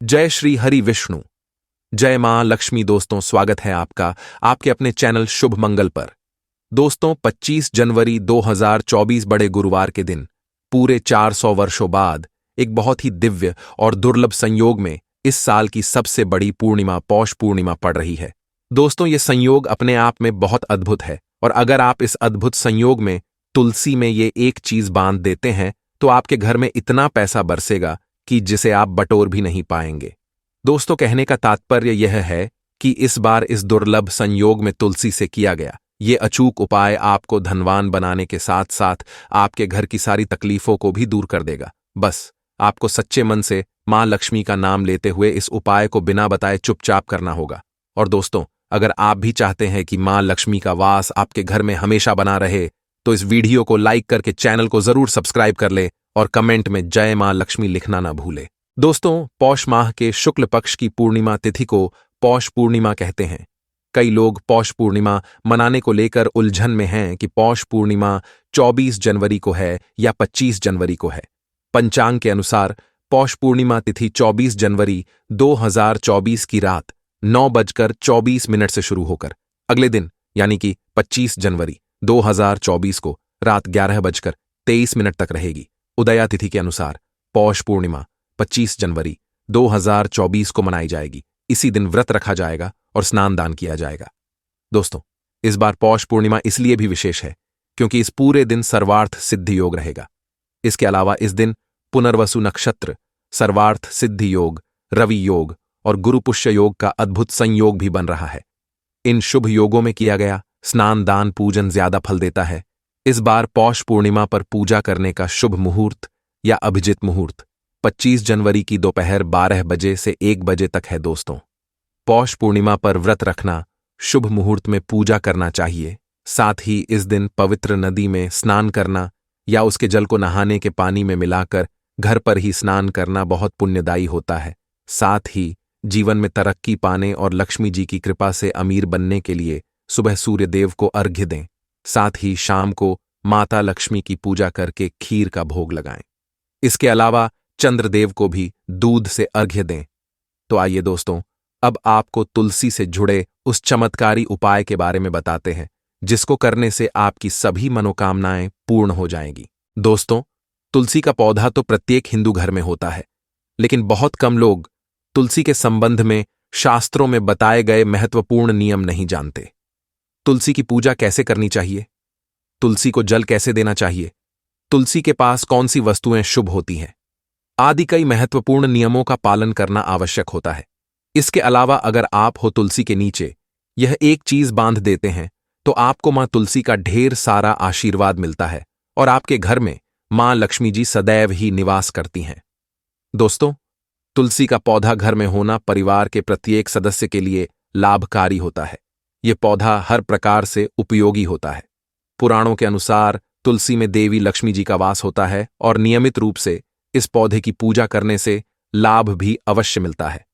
जय श्री हरि विष्णु। जय मां लक्ष्मी। दोस्तों, स्वागत है आपका आपके अपने चैनल शुभ मंगल पर। दोस्तों, 25 जनवरी 2024 बड़े गुरुवार के दिन पूरे 400 वर्षों बाद एक बहुत ही दिव्य और दुर्लभ संयोग में इस साल की सबसे बड़ी पूर्णिमा पौष पूर्णिमा पड़ रही है। दोस्तों, ये संयोग अपने आप में बहुत अद्भुत है और अगर आप इस अद्भुत संयोग में तुलसी में ये एक चीज बांध देते हैं तो आपके घर में इतना पैसा बरसेगा कि जिसे आप बटोर भी नहीं पाएंगे। दोस्तों, कहने का तात्पर्य यह है कि इस बार इस दुर्लभ संयोग में तुलसी से किया गया ये अचूक उपाय आपको धनवान बनाने के साथ साथ आपके घर की सारी तकलीफों को भी दूर कर देगा। बस आपको सच्चे मन से मां लक्ष्मी का नाम लेते हुए इस उपाय को बिना बताए चुपचाप करना होगा। और दोस्तों, अगर आप भी चाहते हैं कि मां लक्ष्मी का वास आपके घर में हमेशा बना रहे तो इस वीडियो को लाइक करके चैनल को जरूर सब्सक्राइब कर ले और कमेंट में जय मां लक्ष्मी लिखना ना भूले। दोस्तों, पौष माह के शुक्ल पक्ष की पूर्णिमा तिथि को पौष पूर्णिमा कहते हैं। कई लोग पौष पूर्णिमा मनाने को लेकर उलझन में हैं कि पौष पूर्णिमा 24 जनवरी को है या 25 जनवरी को है। पंचांग के अनुसार पौष पूर्णिमा तिथि 24 जनवरी 2024 की रात 9:24 से शुरू होकर अगले दिन यानी कि 25 जनवरी 2024 को रात 11:23 तक रहेगी। उदया तिथि के अनुसार पौष पूर्णिमा 25 जनवरी 2024 को मनाई जाएगी। इसी दिन व्रत रखा जाएगा और स्नान दान किया जाएगा। दोस्तों, इस बार पौष पूर्णिमा इसलिए भी विशेष है क्योंकि इस पूरे दिन सर्वार्थ सिद्धि योग रहेगा। इसके अलावा इस दिन पुनर्वसु नक्षत्र, सर्वार्थ सिद्धि योग, रवि योग और गुरु पुष्य योग का अद्भुत संयोग भी बन रहा है। इन शुभ योगों में किया गया स्नान दान पूजन ज्यादा फल देता है। इस बार पौष पूर्णिमा पर पूजा करने का शुभ मुहूर्त या अभिजित मुहूर्त 25 जनवरी की दोपहर 12 बजे से 1 बजे तक है। दोस्तों, पौष पूर्णिमा पर व्रत रखना, शुभ मुहूर्त में पूजा करना चाहिए। साथ ही इस दिन पवित्र नदी में स्नान करना या उसके जल को नहाने के पानी में मिलाकर घर पर ही स्नान करना बहुत पुण्यदायी होता है। साथ ही जीवन में तरक्की पाने और लक्ष्मी जी की कृपा से अमीर बनने के लिए सुबह सूर्य देव को अर्घ्य दें। साथ ही शाम को माता लक्ष्मी की पूजा करके खीर का भोग लगाएं। इसके अलावा चंद्रदेव को भी दूध से अर्घ्य दें। तो आइए दोस्तों, अब आपको तुलसी से जुड़े उस चमत्कारी उपाय के बारे में बताते हैं जिसको करने से आपकी सभी मनोकामनाएं पूर्ण हो जाएंगी। दोस्तों, तुलसी का पौधा तो प्रत्येक हिंदू घर में होता है, लेकिन बहुत कम लोग तुलसी के संबंध में शास्त्रों में बताए गए महत्वपूर्ण नियम नहीं जानते। तुलसी की पूजा कैसे करनी चाहिए, तुलसी को जल कैसे देना चाहिए, तुलसी के पास कौन सी वस्तुएं शुभ होती हैं आदि कई महत्वपूर्ण नियमों का पालन करना आवश्यक होता है। इसके अलावा अगर आप हो तुलसी के नीचे यह एक चीज बांध देते हैं तो आपको मां तुलसी का ढेर सारा आशीर्वाद मिलता है और आपके घर में मां लक्ष्मी जी सदैव ही निवास करती हैं। दोस्तों, तुलसी का पौधा घर में होना परिवार के प्रत्येक सदस्य के लिए लाभकारी होता है। यह पौधा हर प्रकार से उपयोगी होता है। पुराणों के अनुसार तुलसी में देवी लक्ष्मी जी का वास होता है और नियमित रूप से इस पौधे की पूजा करने से लाभ भी अवश्य मिलता है।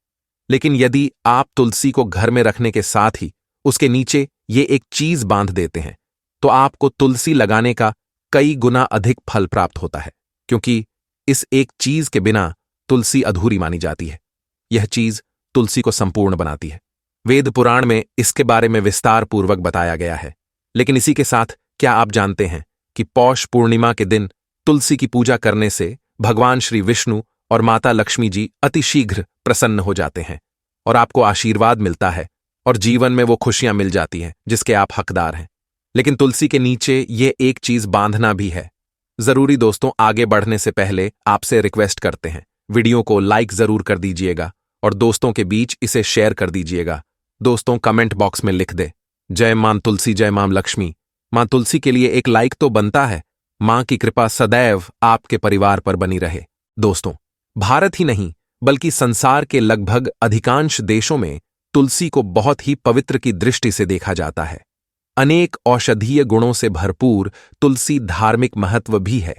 लेकिन यदि आप तुलसी को घर में रखने के साथ ही उसके नीचे ये एक चीज बांध देते हैं तो आपको तुलसी लगाने का कई गुना अधिक फल प्राप्त होता है, क्योंकि इस एक चीज के बिना तुलसी अधूरी मानी जाती है। यह चीज तुलसी को संपूर्ण बनाती है। वेद पुराण में इसके बारे में विस्तार पूर्वक बताया गया है। लेकिन इसी के साथ क्या आप जानते हैं कि पौष पूर्णिमा के दिन तुलसी की पूजा करने से भगवान श्री विष्णु और माता लक्ष्मी जी अतिशीघ्र प्रसन्न हो जाते हैं और आपको आशीर्वाद मिलता है और जीवन में वो खुशियां मिल जाती हैं जिसके आप हकदार हैं। लेकिन तुलसी के नीचे ये एक चीज बांधना भी है जरूरी। दोस्तों, आगे बढ़ने से पहले आपसे रिक्वेस्ट करते हैं, वीडियो को लाइक जरूर कर दीजिएगा और दोस्तों के बीच इसे शेयर कर दीजिएगा। दोस्तों, कमेंट बॉक्स में लिख दे जय मां तुलसी, जय मां लक्ष्मी। मां तुलसी के लिए एक लाइक तो बनता है। मां की कृपा सदैव आपके परिवार पर बनी रहे। दोस्तों, भारत ही नहीं बल्कि संसार के लगभग अधिकांश देशों में तुलसी को बहुत ही पवित्र की दृष्टि से देखा जाता है। अनेक औषधीय गुणों से भरपूर तुलसी धार्मिक महत्व भी है।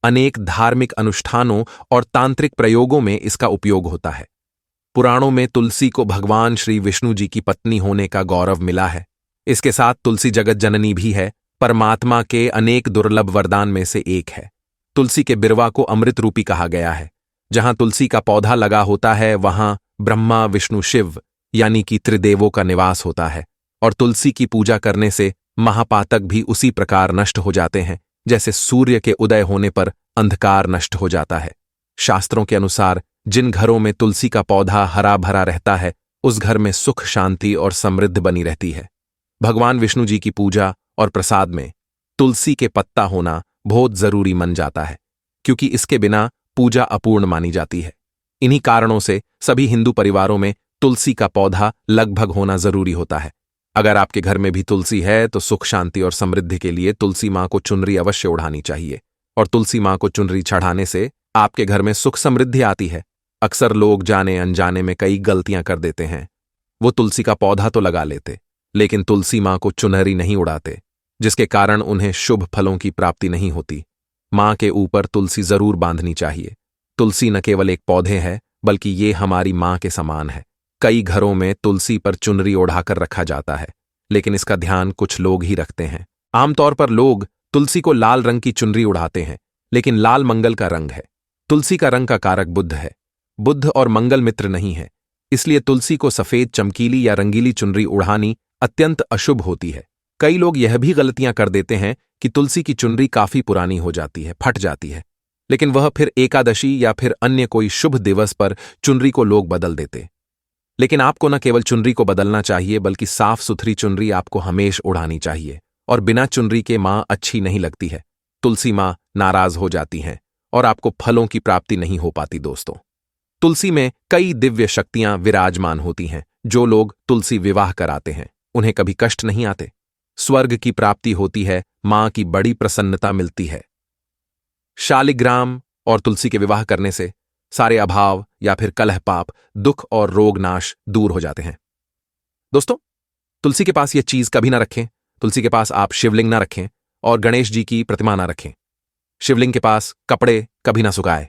अनेक धार्मिक अनुष्ठानों और तांत्रिक प्रयोगों में इसका उपयोग होता है। पुराणों में तुलसी को भगवान श्री विष्णु जी की पत्नी होने का गौरव मिला है। इसके साथ तुलसी जगत जननी भी है, परमात्मा के अनेक दुर्लभ वरदान में से एक है। तुलसी के बिरवा को अमृत रूपी कहा गया है। जहां तुलसी का पौधा लगा होता है वहां ब्रह्मा विष्णु शिव यानी कि त्रिदेवों का निवास होता है। और तुलसी की पूजा करने से महापातक भी उसी प्रकार नष्ट हो जाते हैं जैसे सूर्य के उदय होने पर अंधकार नष्ट हो जाता है। शास्त्रों के अनुसार जिन घरों में तुलसी का पौधा हरा भरा रहता है उस घर में सुख शांति और समृद्धि बनी रहती है। भगवान विष्णु जी की पूजा और प्रसाद में तुलसी के पत्ता होना बहुत जरूरी मन जाता है, क्योंकि इसके बिना पूजा अपूर्ण मानी जाती है। इन्हीं कारणों से सभी हिंदू परिवारों में तुलसी का पौधा लगभग होना जरूरी होता है। अगर आपके घर में भी तुलसी है तो सुख शांति और समृद्धि के लिए तुलसी मां को चुनरी अवश्य उड़ानी चाहिए। और तुलसी मां को चुनरी चढ़ाने से आपके घर में सुख समृद्धि आती है। अक्सर लोग जाने अनजाने में कई गलतियां कर देते हैं। वो तुलसी का पौधा तो लगा लेते लेकिन तुलसी मां को चुनरी नहीं उड़ाते, जिसके कारण उन्हें शुभ फलों की प्राप्ति नहीं होती। मां के ऊपर तुलसी जरूर बांधनी चाहिए। तुलसी न केवल एक पौधे है बल्कि ये हमारी मां के समान है। कई घरों में तुलसी पर चुनरी ओढ़ाकर रखा जाता है, लेकिन इसका ध्यान कुछ लोग ही रखते हैं। आमतौर पर लोग तुलसी को लाल रंग की चुनरी उड़ाते हैं, लेकिन लाल मंगल का रंग है। तुलसी का रंग का कारक बुध है। बुध और मंगल मित्र नहीं है, इसलिए तुलसी को सफेद चमकीली या रंगीली चुनरी उड़ानी अत्यंत अशुभ होती है। कई लोग यह भी गलतियां कर देते हैं कि तुलसी की चुनरी काफी पुरानी हो जाती है, फट जाती है, लेकिन वह फिर एकादशी या फिर अन्य कोई शुभ दिवस पर चुनरी को लोग बदल देते। लेकिन आपको न केवल चुनरी को बदलना चाहिए बल्कि साफ सुथरी चुनरी आपको हमेशा उड़ानी चाहिए। और बिना चुनरी के मां अच्छी नहीं लगती है। तुलसी मां नाराज हो जाती हैं और आपको फलों की प्राप्ति नहीं हो पाती। दोस्तों, तुलसी में कई दिव्य शक्तियां विराजमान होती हैं। जो लोग तुलसी विवाह कराते हैं उन्हें कभी कष्ट नहीं आते, स्वर्ग की प्राप्ति होती है, मां की बड़ी प्रसन्नता मिलती है। शालिग्राम और तुलसी के विवाह करने से सारे अभाव या फिर कलह पाप, दुख और रोग नाश दूर हो जाते हैं। दोस्तों, तुलसी के पास यह चीज कभी ना रखें। तुलसी के पास आप शिवलिंग ना रखें और गणेश जी की प्रतिमा ना रखें। शिवलिंग के पास कपड़े कभी ना सुखाएं,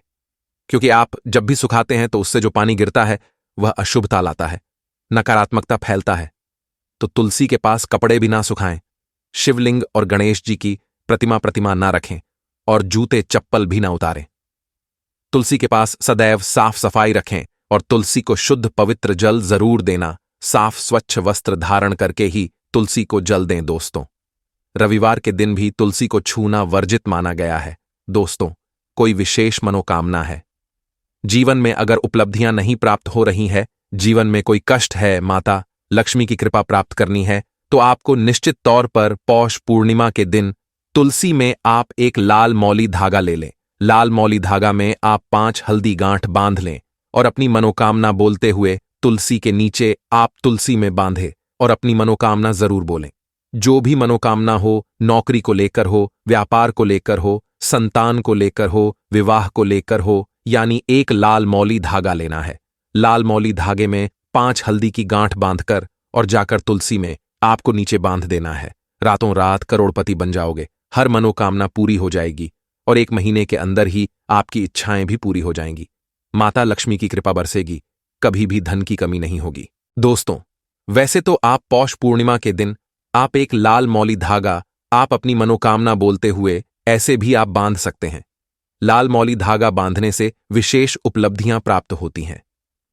क्योंकि आप जब भी सुखाते हैं तो उससे जो पानी गिरता है वह अशुभता लाता है, नकारात्मकता फैलता है। तो तुलसी के पास कपड़े भी ना सुखाएं, शिवलिंग और गणेश जी की प्रतिमा ना रखें और जूते चप्पल भी ना उतारें। तुलसी के पास सदैव साफ सफाई रखें और तुलसी को शुद्ध पवित्र जल जरूर देना। साफ स्वच्छ वस्त्र धारण करके ही तुलसी को जल दें। दोस्तों, रविवार के दिन भी तुलसी को छूना वर्जित माना गया है। दोस्तों, कोई विशेष मनोकामना है, जीवन में अगर उपलब्धियां नहीं प्राप्त हो रही है, जीवन में कोई कष्ट है, माता लक्ष्मी की कृपा प्राप्त करनी है, तो आपको निश्चित तौर पर पौष पूर्णिमा के दिन तुलसी में आप एक लाल मौली धागा ले लें। लाल मौली धागा में आप 5 हल्दी गांठ बांध लें और अपनी मनोकामना बोलते हुए तुलसी के नीचे आप तुलसी में बांधे और अपनी मनोकामना जरूर बोलें। जो भी मनोकामना हो, नौकरी को लेकर हो, व्यापार को लेकर हो, संतान को लेकर हो, विवाह को लेकर हो, यानी एक लाल मौली धागा लेना है। लाल मौली धागे में 5 हल्दी की गांठ बांधकर और जाकर तुलसी में आपको नीचे बांध देना है। रातों रात करोड़पति बन जाओगे, हर मनोकामना पूरी हो जाएगी और 1 महीने के अंदर ही आपकी इच्छाएं भी पूरी हो जाएंगी। माता लक्ष्मी की कृपा बरसेगी, कभी भी धन की कमी नहीं होगी। दोस्तों, वैसे तो आप पौष पूर्णिमा के दिन आप एक लाल मौली धागा आप अपनी मनोकामना बोलते हुए ऐसे भी आप बांध सकते हैं। लाल मौली धागा बांधने से विशेष उपलब्धियां प्राप्त होती हैं,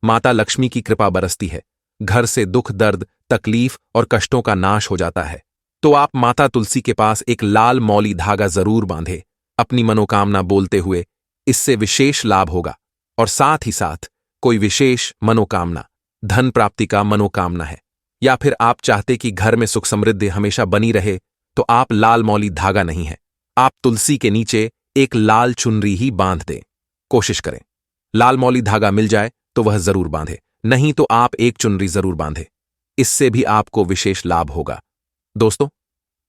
माता लक्ष्मी की कृपा बरसती है, घर से दुख दर्द तकलीफ और कष्टों का नाश हो जाता है। तो आप माता तुलसी के पास एक लाल मौली धागा जरूर बांधे अपनी मनोकामना बोलते हुए, इससे विशेष लाभ होगा। और साथ ही साथ कोई विशेष मनोकामना, धन प्राप्ति का मनोकामना है, या फिर आप चाहते कि घर में सुख समृद्धि हमेशा बनी रहे, तो आप लाल मौली धागा नहीं है, आप तुलसी के नीचे एक लाल चुनरी ही बांध दें। कोशिश करें लाल मौली धागा मिल जाए तो वह जरूर बांधे, नहीं तो आप एक चुनरी जरूर बांधे, इससे भी आपको विशेष लाभ होगा। दोस्तों,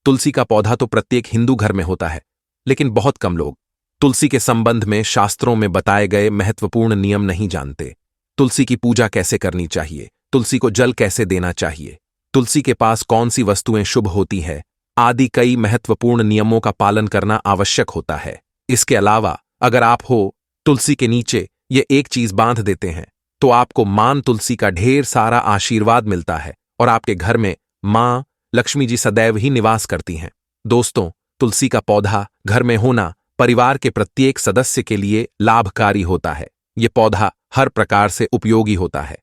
तुलसी का पौधा तो प्रत्येक हिंदू घर में होता है, लेकिन बहुत कम लोग तुलसी के संबंध में शास्त्रों में बताए गए महत्वपूर्ण नियम नहीं जानते। तुलसी की पूजा कैसे करनी चाहिए, तुलसी को जल कैसे देना चाहिए, तुलसी के पास कौन सी वस्तुएं शुभ होती है, आदि कई महत्वपूर्ण नियमों का पालन करना आवश्यक होता है। इसके अलावा अगर आप हो तुलसी के नीचे ये एक चीज बांध देते हैं तो आपको मां तुलसी का ढेर सारा आशीर्वाद मिलता है और आपके घर में मां लक्ष्मी जी सदैव ही निवास करती हैं। दोस्तों, तुलसी का पौधा घर में होना परिवार के प्रत्येक सदस्य के लिए लाभकारी होता है। ये पौधा हर प्रकार से उपयोगी होता है।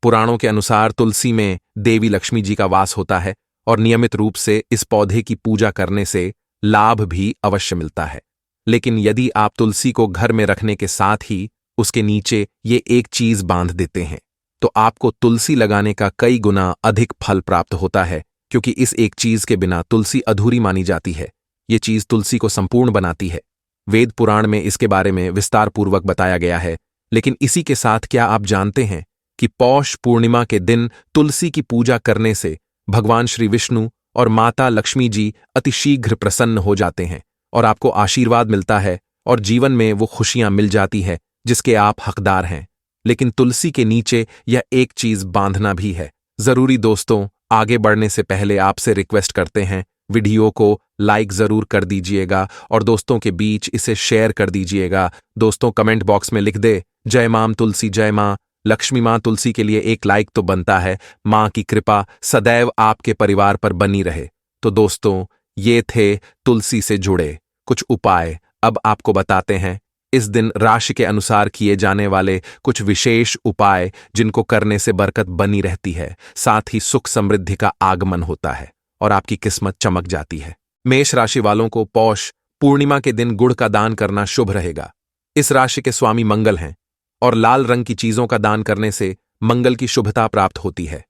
पुराणों के अनुसार तुलसी में देवी लक्ष्मी जी का वास होता है और नियमित रूप से इस पौधे की पूजा करने से लाभ भी अवश्य मिलता है। लेकिन यदि आप तुलसी को घर में रखने के साथ ही उसके नीचे ये एक चीज बांध देते हैं तो आपको तुलसी लगाने का कई गुना अधिक फल प्राप्त होता है, क्योंकि इस एक चीज के बिना तुलसी अधूरी मानी जाती है। ये चीज तुलसी को संपूर्ण बनाती है। वेद पुराण में इसके बारे में विस्तार पूर्वक बताया गया है। लेकिन इसी के साथ क्या आप जानते हैं कि पौष पूर्णिमा के दिन तुलसी की पूजा करने से भगवान श्री विष्णु और माता लक्ष्मी जी अतिशीघ्र प्रसन्न हो जाते हैं और आपको आशीर्वाद मिलता है और जीवन में वो खुशियां मिल जाती है जिसके आप हकदार हैं। लेकिन तुलसी के नीचे यह एक चीज बांधना भी है जरूरी। दोस्तों, आगे बढ़ने से पहले आपसे रिक्वेस्ट करते हैं, वीडियो को लाइक जरूर कर दीजिएगा और दोस्तों के बीच इसे शेयर कर दीजिएगा। दोस्तों, कमेंट बॉक्स में लिख दे जय मां तुलसी, जय मां लक्ष्मी। मां तुलसी के लिए एक लाइक तो बनता है। मां की कृपा सदैव आपके परिवार पर बनी रहे। तो दोस्तों, ये थे तुलसी से जुड़े कुछ उपाय। अब आपको बताते हैं इस दिन राशि के अनुसार किए जाने वाले कुछ विशेष उपाय जिनको करने से बरकत बनी रहती है, साथ ही सुख समृद्धि का आगमन होता है और आपकी किस्मत चमक जाती है। मेष राशि वालों को पौष पूर्णिमा के दिन गुड़ का दान करना शुभ रहेगा। इस राशि के स्वामी मंगल हैं और लाल रंग की चीजों का दान करने से मंगल की शुभता प्राप्त होती है।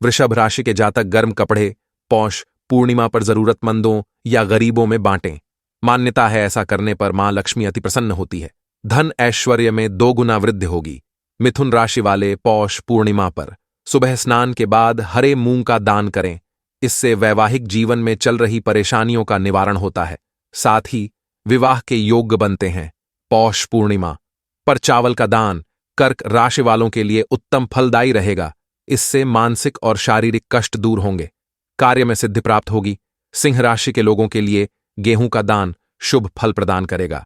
वृषभ राशि के जातक गर्म कपड़े पौष पूर्णिमा पर जरूरतमंदों या गरीबों में बांटें। मान्यता है ऐसा करने पर मां लक्ष्मी अति प्रसन्न होती है। धन ऐश्वर्य में 2 गुना वृद्धि होगी। मिथुन राशि वाले पौष पूर्णिमा पर सुबह स्नान के बाद हरे मूंग का दान करें। इससे वैवाहिक जीवन में चल रही परेशानियों का निवारण होता है, साथ ही विवाह के योग्य बनते हैं। पौष पूर्णिमा पर चावल का दान कर्क राशि वालों के लिए उत्तम फलदायी रहेगा। इससे मानसिक और शारीरिक कष्ट दूर होंगे, कार्य में सिद्धि प्राप्त होगी। सिंह राशि के लोगों के लिए गेहूं का दान शुभ फल प्रदान करेगा।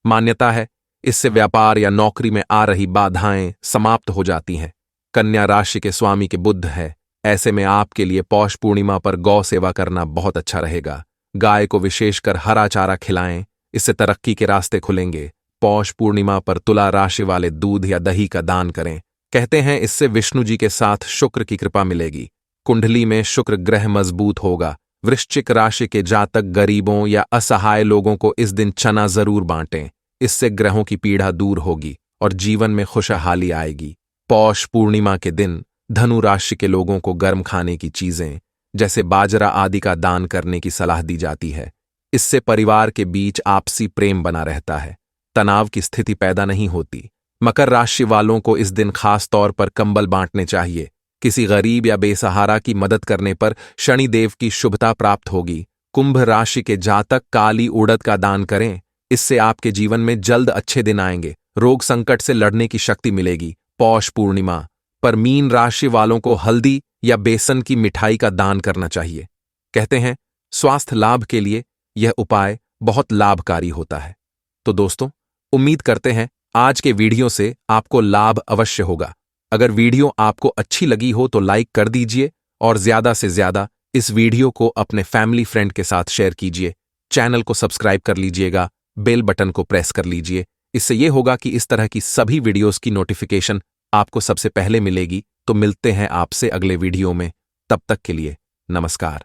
मान्यता है इससे व्यापार या नौकरी में आ रही बाधाएं समाप्त हो जाती हैं। कन्या राशि के स्वामी के बुध है, ऐसे में आपके लिए पौष पूर्णिमा पर गौ सेवा करना बहुत अच्छा रहेगा। गाय को विशेषकर हरा चारा खिलाएं, इससे तरक्की के रास्ते खुलेंगे। पौष पूर्णिमा पर तुला राशि वाले दूध या दही का दान करें। कहते हैं इससे विष्णु जी के साथ शुक्र की कृपा मिलेगी। कुंडली में शुक्र ग्रह मजबूत होगा। वृश्चिक राशि के जातक गरीबों या असहाय लोगों को इस दिन चना जरूर बांटें। इससे ग्रहों की पीड़ा दूर होगी और जीवन में खुशहाली आएगी। पौष पूर्णिमा के दिन धनु राशि के लोगों को गर्म खाने की चीजें जैसे बाजरा आदि का दान करने की सलाह दी जाती है। इससे परिवार के बीच आपसी प्रेम बना रहता है, तनाव की स्थिति पैदा नहीं होती। मकर राशि वालों को इस दिन खास तौर पर कंबल बांटने चाहिए। किसी गरीब या बेसहारा की मदद करने पर शनिदेव की शुभता प्राप्त होगी। कुंभ राशि के जातक काली उड़द का दान करें, इससे आपके जीवन में जल्द अच्छे दिन आएंगे। रोग संकट से लड़ने की शक्ति मिलेगी। पौष पूर्णिमा पर मीन राशि वालों को हल्दी या बेसन की मिठाई का दान करना चाहिए। कहते हैं स्वास्थ्य लाभ के लिए यह उपाय बहुत लाभकारी होता है। तो दोस्तों, उम्मीद करते हैं आज के वीडियो से आपको लाभ अवश्य होगा। अगर वीडियो आपको अच्छी लगी हो तो लाइक कर दीजिए और ज्यादा से ज्यादा इस वीडियो को अपने फैमिली फ्रेंड के साथ शेयर कीजिए। चैनल को सब्सक्राइब कर लीजिएगा, बेल बटन को प्रेस कर लीजिए। इससे यह होगा कि इस तरह की सभी वीडियोस की नोटिफिकेशन आपको सबसे पहले मिलेगी। तो मिलते हैं आपसे अगले वीडियो में, तब तक के लिए नमस्कार।